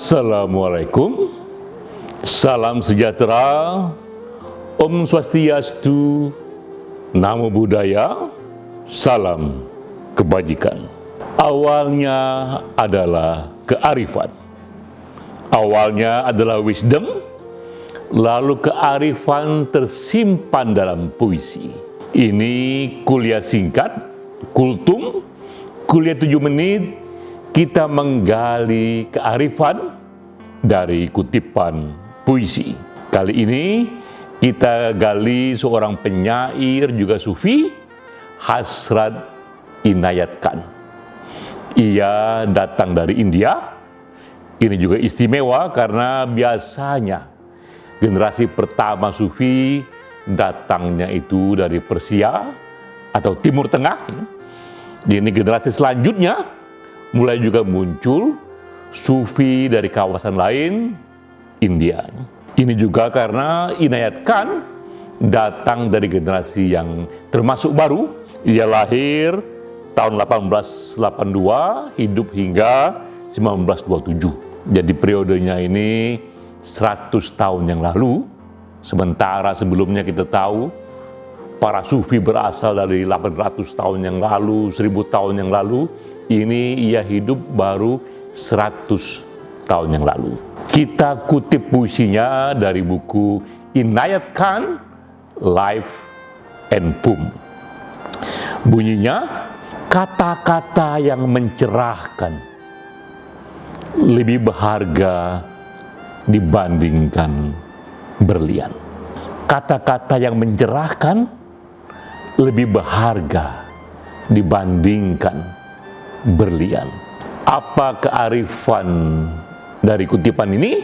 Assalamualaikum, salam sejahtera, Om Swastiastu, Namo Buddhaya, salam kebajikan. Awalnya adalah kearifan, awalnya adalah wisdom, lalu kearifan tersimpan dalam puisi. Ini kuliah singkat, kultum, kuliah 7 menit, kita menggali kearifan dari kutipan puisi. Kali ini kita gali seorang penyair juga sufi, Hasrat Inayat Khan. Ia datang dari India. Ini juga istimewa karena biasanya generasi pertama sufi datangnya itu dari Persia atau Timur Tengah. Ini generasi selanjutnya mulai juga muncul sufi dari kawasan lain, India. Ini juga karena Inayat Khan datang dari generasi yang termasuk baru. Ia lahir tahun 1882, hidup hingga 1927. Jadi periodenya ini 100 tahun yang lalu. Sementara sebelumnya kita tahu para sufi berasal dari 800 tahun yang lalu, 1000 tahun yang lalu. Ini ia hidup baru 100 tahun yang lalu. Kita kutip puisinya dari buku Inayat Khan, Life and Poem. Bunyinya, kata-kata yang mencerahkan lebih berharga dibandingkan berlian. Kata-kata yang mencerahkan lebih berharga dibandingkan berlian. Apa kearifan dari kutipan ini?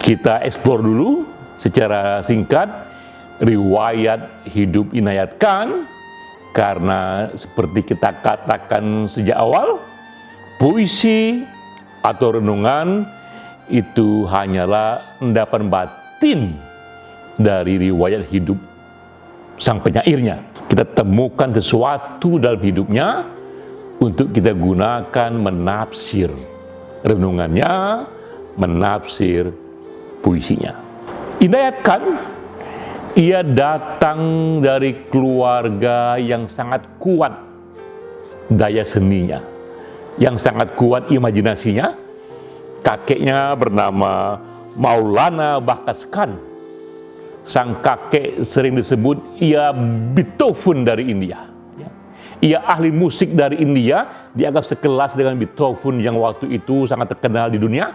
Kita eksplor dulu secara singkat riwayat hidup Inayat Khan, karena seperti kita katakan sejak awal, puisi atau renungan itu hanyalah endapan batin dari riwayat hidup sang penyairnya. Kita temukan sesuatu dalam hidupnya untuk kita gunakan menafsir renungannya, menafsir puisinya. Inayat Khan, ia datang dari keluarga yang sangat kuat daya seninya, yang sangat kuat imajinasinya. Kakeknya bernama Maulana Bakas Khan. Sang kakek sering disebut ia Beethoven dari India. Ia ahli musik dari India, dianggap sekelas dengan Beethoven yang waktu itu sangat terkenal di dunia.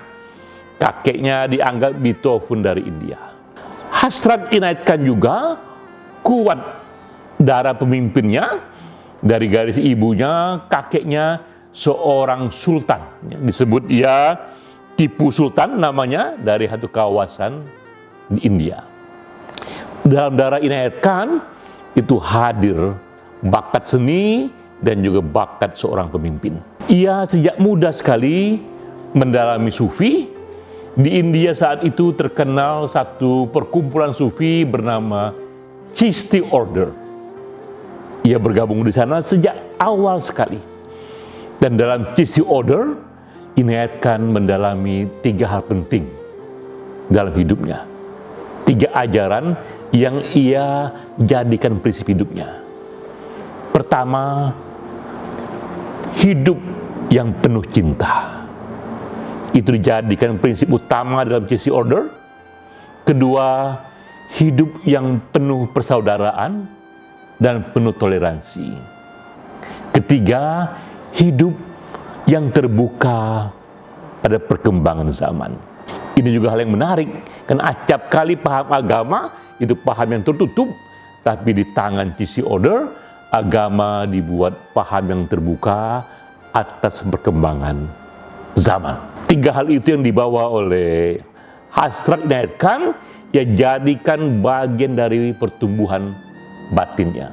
Kakeknya dianggap Beethoven dari India. Hasrat Inayat Khan juga kuat darah pemimpinnya. Dari garis ibunya, kakeknya seorang sultan. Disebut ia Tipu Sultan namanya, dari satu kawasan di India. Dalam darah Inayat Khan itu hadir bakat seni dan juga bakat seorang pemimpin. Ia sejak muda sekali mendalami sufi. Di India saat itu terkenal satu perkumpulan sufi bernama Chishti Order. Ia bergabung di sana sejak awal sekali. Dan dalam Chishti Order, Inayat Khan mendalami 3 hal penting dalam hidupnya. 3 ajaran yang ia jadikan prinsip hidupnya. Pertama, hidup yang penuh cinta. Itu dijadikan prinsip utama dalam Chishti Order. Kedua, hidup yang penuh persaudaraan dan penuh toleransi. Ketiga, hidup yang terbuka pada perkembangan zaman. Ini juga hal yang menarik, karena acap kali paham agama itu paham yang tertutup, tapi di tangan Chishti Order, agama dibuat paham yang terbuka atas perkembangan zaman. 3 hal itu yang dibawa oleh Hasrat Inayat Khan, ia jadikan bagian dari pertumbuhan batinnya.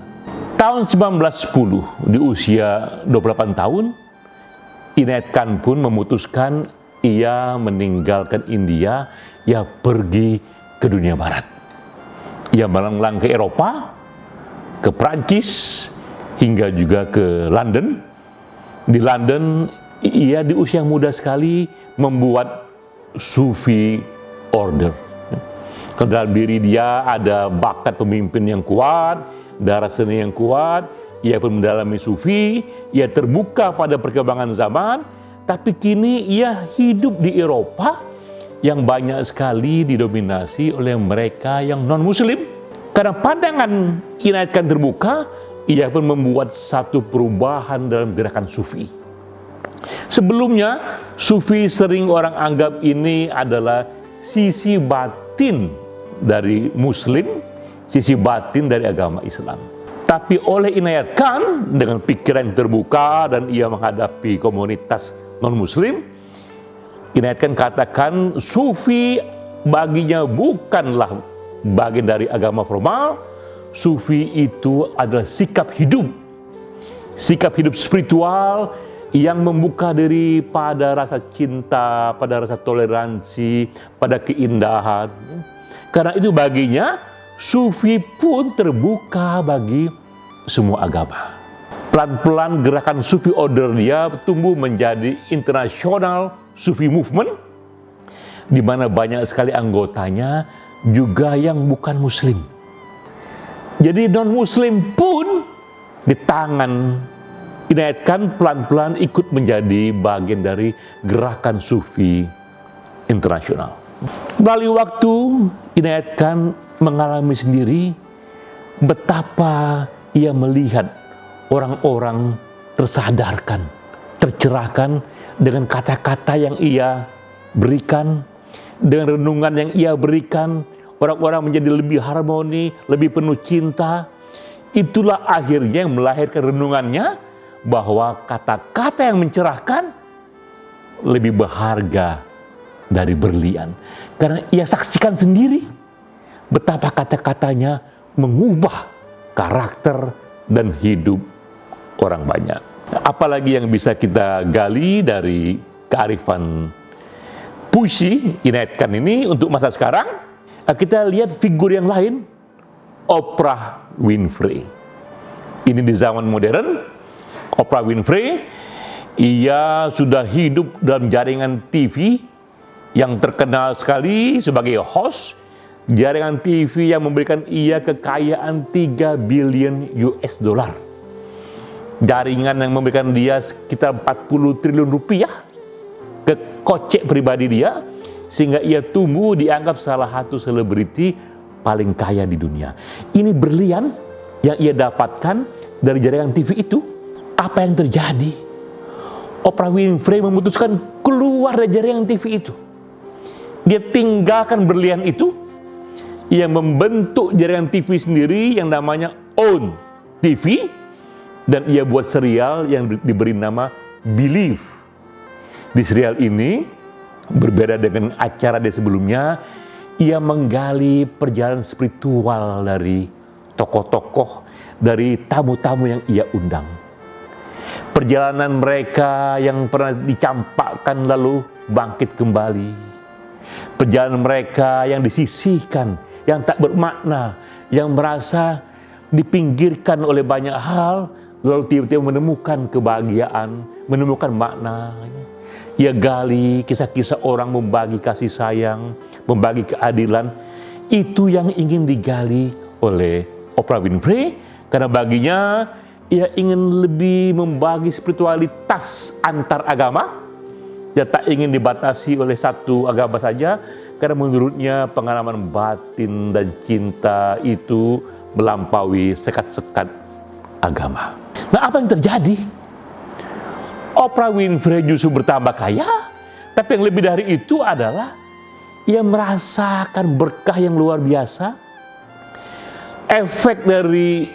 Tahun 1910, di usia 28 tahun, Inayat Khan pun memutuskan ia meninggalkan India, ia pergi ke dunia barat. Ia melanglang ke Eropa, ke Prancis, hingga juga ke London. Di London ia di usia muda sekali membuat Sufi order. Ke dalam diri dia ada bakat pemimpin yang kuat, darah seni yang kuat, ia pun mendalami Sufi, ia terbuka pada perkembangan zaman, tapi kini ia hidup di Eropa yang banyak sekali didominasi oleh mereka yang non-Muslim. Karena pandangan Inayat Khan terbuka, ia pun membuat satu perubahan dalam gerakan Sufi. Sebelumnya, Sufi sering orang anggap ini adalah sisi batin dari Muslim, sisi batin dari agama Islam. Tapi oleh Inayat Khan, dengan pikiran yang terbuka dan ia menghadapi komunitas non-Muslim, Inayat Khan katakan Sufi baginya bukanlah bagian dari agama formal. Sufi itu adalah sikap hidup spiritual yang membuka diri pada rasa cinta, pada rasa toleransi, pada keindahan. Karena itu baginya, Sufi pun terbuka bagi semua agama. Pelan-pelan gerakan Sufi order dia tumbuh menjadi internasional Sufi movement, di mana banyak sekali anggotanya juga yang bukan Muslim. Jadi non-Muslim pun di tangan Inayat Khan pelan-pelan ikut menjadi bagian dari gerakan Sufi internasional. Melalui waktu, Inayat Khan mengalami sendiri betapa ia melihat orang-orang tersadarkan, tercerahkan dengan kata-kata yang ia berikan, dengan renungan yang ia berikan. Orang-orang menjadi lebih harmoni, lebih penuh cinta. Itulah akhirnya yang melahirkan renungannya, bahwa kata-kata yang mencerahkan lebih berharga dari berlian. Karena ia saksikan sendiri betapa kata-katanya mengubah karakter dan hidup orang banyak. Apalagi yang bisa kita gali dari kearifan puisi Inayat Khan ini untuk masa sekarang, kita lihat figur yang lain, Oprah Winfrey. Ini di zaman modern. Oprah Winfrey, ia sudah hidup dalam jaringan TV yang terkenal sekali sebagai host, jaringan TV yang memberikan ia kekayaan 3 billion US dollar. Jaringan yang memberikan dia sekitar 40 triliun rupiah ke kocek pribadi dia, sehingga ia tumbuh dianggap salah satu selebriti paling kaya di dunia. Ini berlian yang ia dapatkan dari jaringan TV itu. Apa yang terjadi? Oprah Winfrey memutuskan keluar dari jaringan TV itu. Dia tinggalkan berlian itu. Ia membentuk jaringan TV sendiri yang namanya OWN TV. Dan ia buat serial yang diberi nama Believe. Di serial ini, berbeda dengan acara dia sebelumnya, ia menggali perjalanan spiritual dari tokoh-tokoh, dari tamu-tamu yang ia undang. Perjalanan mereka yang pernah dicampakkan lalu bangkit kembali. Perjalanan mereka yang disisihkan, yang tak bermakna, yang merasa dipinggirkan oleh banyak hal, lalu tiba-tiba menemukan kebahagiaan, menemukan makna. Ia gali kisah-kisah orang membagi kasih sayang, membagi keadilan. Itu yang ingin digali oleh Oprah Winfrey, karena baginya ia ingin lebih membagi spiritualitas antar agama. Dia tak ingin dibatasi oleh satu agama saja, karena menurutnya pengalaman batin dan cinta itu melampaui sekat-sekat agama. Nah, apa yang terjadi? Oprah Winfrey justru bertambah kaya, tapi yang lebih dari itu adalah ia merasakan berkah yang luar biasa. Efek dari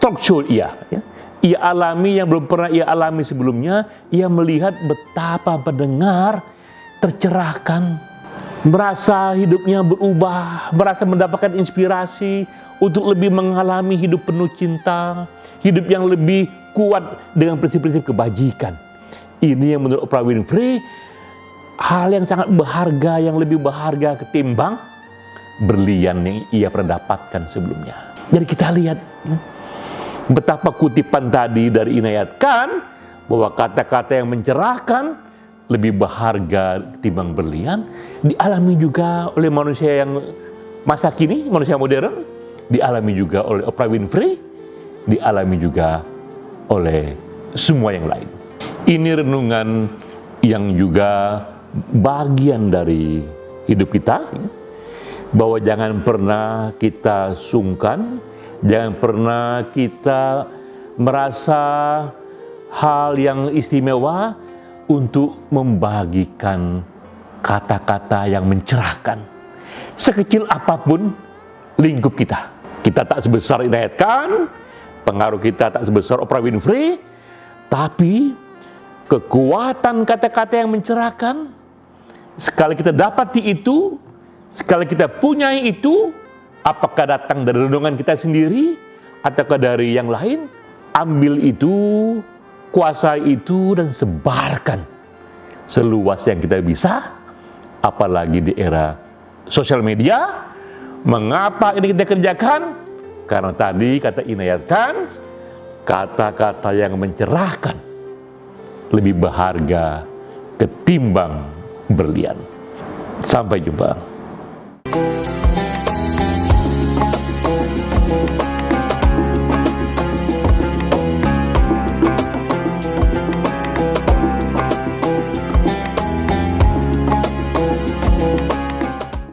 talk show ia alami yang belum pernah ia alami sebelumnya. Ia melihat betapa pendengar tercerahkan, merasa hidupnya berubah, merasa mendapatkan inspirasi untuk lebih mengalami hidup penuh cinta, hidup yang lebih kuat dengan prinsip-prinsip kebajikan. Ini yang menurut Oprah Winfrey hal yang sangat berharga, yang lebih berharga ketimbang berlian yang ia pernah dapatkan sebelumnya. Jadi kita lihat betapa kutipan tadi dari Inayat Khan bahwa kata-kata yang mencerahkan lebih berharga ketimbang berlian, dialami juga oleh manusia yang masa kini, manusia modern, dialami juga oleh Oprah Winfrey, dialami juga oleh semua yang lain. Ini renungan yang juga bagian dari hidup kita, bahwa jangan pernah kita sungkan, jangan pernah kita merasa hal yang istimewa untuk membagikan kata-kata yang mencerahkan. Sekecil apapun lingkup kita. Kita tak sebesar Inayat Khan, pengaruh kita tak sebesar Oprah Winfrey, tapi kekuatan kata-kata yang mencerahkan, sekali kita dapati itu, sekali kita punyai itu, apakah datang dari renungan kita sendiri, ataukah dari yang lain, ambil itu, kuasai itu, dan sebarkan seluas yang kita bisa, apalagi di era sosial media. Mengapa ini kita kerjakan? Karena tadi kata Inayat Khan, kata-kata yang mencerahkan lebih berharga ketimbang berlian. Sampai jumpa.